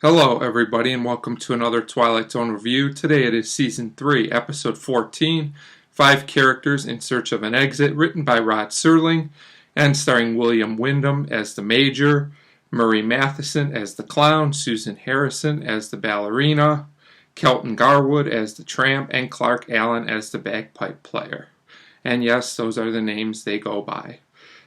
Hello, everybody, and welcome to another Twilight Zone review. Today it is Season 3, Episode 14, 5 Characters in Search of an Exit, written by Rod Serling, and starring William Wyndham as the Major, Murray Matheson as the Clown, Susan Harrison as the Ballerina, Kelton Garwood as the Tramp, and Clark Allen as the Bagpipe Player. And yes, those are the names they go by.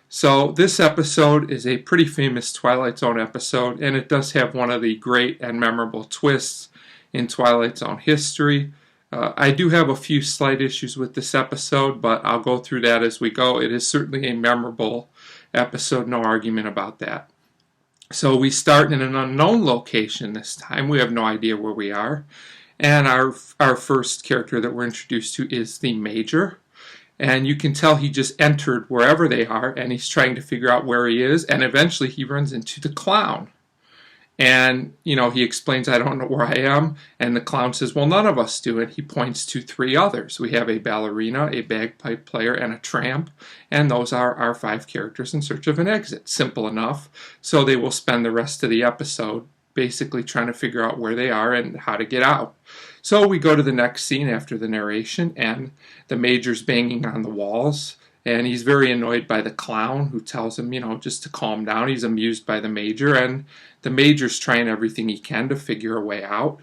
So this episode is a pretty famous Twilight Zone episode, and it does have one of the great and memorable twists in Twilight Zone history. I do have a few slight issues with this episode, but I'll go through that as we go. It is certainly a memorable episode, no argument about that. So we start in an unknown location this time. We have no idea where we are. And our first character that we're introduced to is the Major. And you can tell he just entered wherever they are, and he's trying to figure out where he is, and eventually he runs into the Clown. And, he explains, I don't know where I am, and the Clown says, well, none of us do, and he points to 3 others. We have a ballerina, a bagpipe player, and a tramp, and those are our 5 characters in search of an exit. Simple enough. So they will spend the rest of the episode basically trying to figure out where they are and how to get out. So we go to the next scene after the narration, and the Major's banging on the walls, and he's very annoyed by the Clown, who tells him, just to calm down. He's amused by the Major, and the Major's trying everything he can to figure a way out.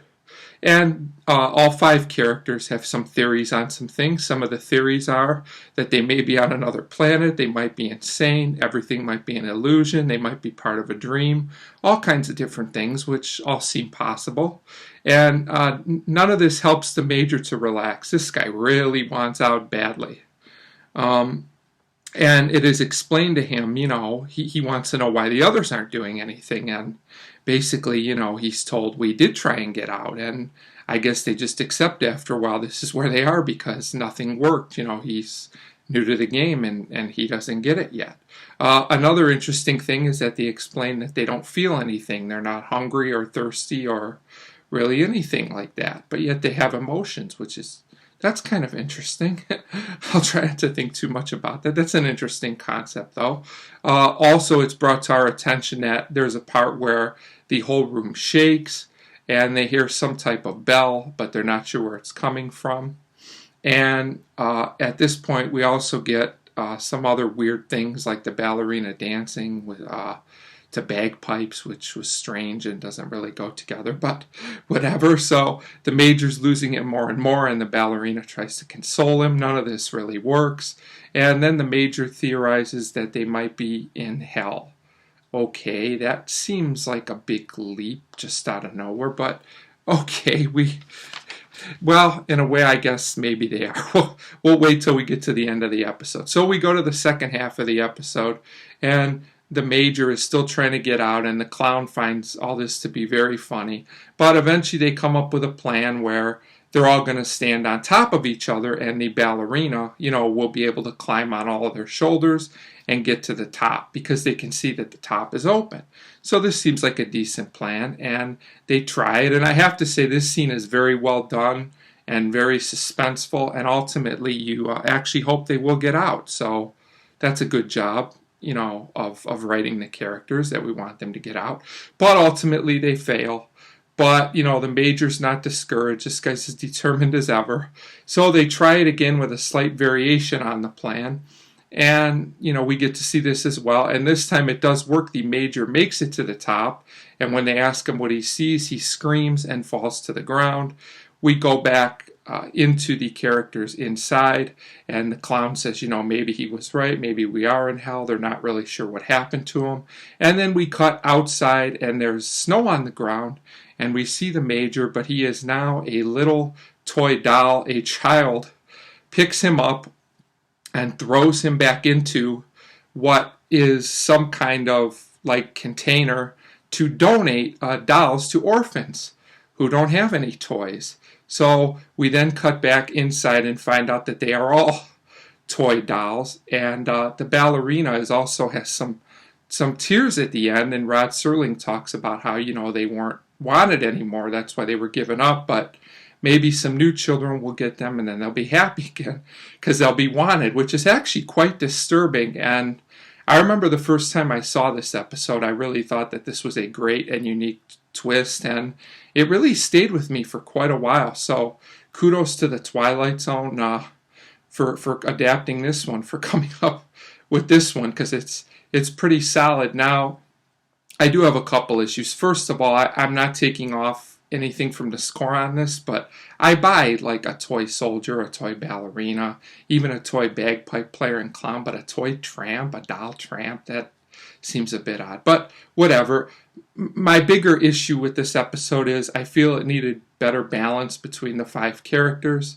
And all 5 characters have some theories on some things. Some of the theories are that they may be on another planet, they might be insane, everything might be an illusion, they might be part of a dream, all kinds of different things, which all seem possible. And none of this helps the Major to relax. This guy really wants out badly. And it is explained to him, he wants to know why the others aren't doing anything. And basically, he's told we did try and get out. And I guess they just accept after a while this is where they are because nothing worked. He's new to the game and he doesn't get it yet. Another interesting thing is that they explain that they don't feel anything. They're not hungry or thirsty or really anything like that. But yet they have emotions, that's kind of interesting. I'll try not to think too much about that. That's an interesting concept, though. Also, it's brought to our attention that there's a part where the whole room shakes, and they hear some type of bell, but they're not sure where it's coming from. And at this point, we also get some other weird things, like the ballerina dancing with to bagpipes, which was strange and doesn't really go together, but whatever. So the Major's losing it more and more, and the ballerina tries to console him. None of this really works. And then the Major theorizes that they might be in hell. Okay, that seems like a big leap just out of nowhere, but okay, well, in a way, I guess maybe they are. We'll wait till we get to the end of the episode. So we go to the second half of the episode, and the Major is still trying to get out, and the Clown finds all this to be very funny. But eventually they come up with a plan where they're all going to stand on top of each other, and the ballerina, will be able to climb on all of their shoulders and get to the top because they can see that the top is open. So this seems like a decent plan, and they try it. And I have to say, this scene is very well done and very suspenseful, and ultimately you actually hope they will get out. So that's a good job, of writing the characters that we want them to get out. But ultimately they fail. But, the Major's not discouraged. This guy's as determined as ever. So they try it again with a slight variation on the plan. And, we get to see this as well. And this time it does work. The Major makes it to the top. And when they ask him what he sees, he screams and falls to the ground. We go back into the characters inside, and the Clown says, maybe he was right, maybe we are in hell, they're not really sure what happened to him. And then we cut outside, and there's snow on the ground, and we see the Major, but he is now a little toy doll. A child picks him up and throws him back into what is some kind of container to donate dolls to orphans who don't have any toys. So we then cut back inside and find out that they are all toy dolls, and the ballerina also has some tears at the end, and Rod Serling talks about how they weren't wanted anymore. That's why they were given up, but maybe some new children will get them, and then they'll be happy again because they'll be wanted, which is actually quite disturbing. And I remember the first time I saw this episode, I really thought that this was a great and unique twist, and it really stayed with me for quite a while. So kudos to the Twilight Zone for adapting this one, for coming up with this one, because it's pretty solid. Now, I do have a couple issues. First of all, I'm not taking off anything from the score on this, but I buy like a toy soldier, a toy ballerina, even a toy bagpipe player and clown, but a toy tramp, a doll tramp, that seems a bit odd. But whatever. My bigger issue with this episode is I feel it needed better balance between the 5 characters.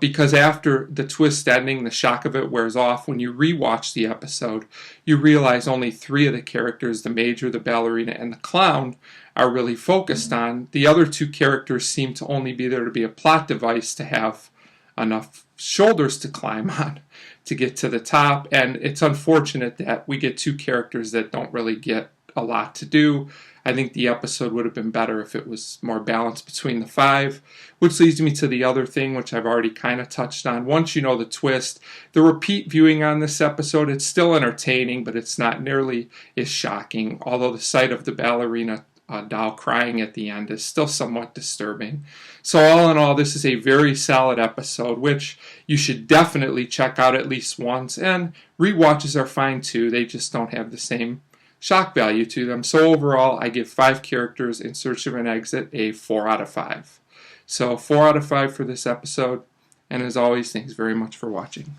Because after the twist ending, the shock of it wears off. When you rewatch the episode, you realize only 3 of the characters, the major, the ballerina, and the clown, are really focused on. The other 2 characters seem to only be there to be a plot device to have enough shoulders to climb on to get to the top. And it's unfortunate that we get 2 characters that don't really get a lot to do. I think the episode would have been better if it was more balanced between the 5, which leads me to the other thing, which I've already kind of touched on. Once you know the twist, the repeat viewing on this episode, it's still entertaining, but it's not nearly as shocking, although the sight of the ballerina doll crying at the end is still somewhat disturbing. So all in all, this is a very solid episode, which you should definitely check out at least once, and rewatches are fine too. They just don't have the same shock value to them. So overall, I give 5 characters in Search of an Exit a 4 out of 5. So 4 out of 5 for this episode. And as always, thanks very much for watching.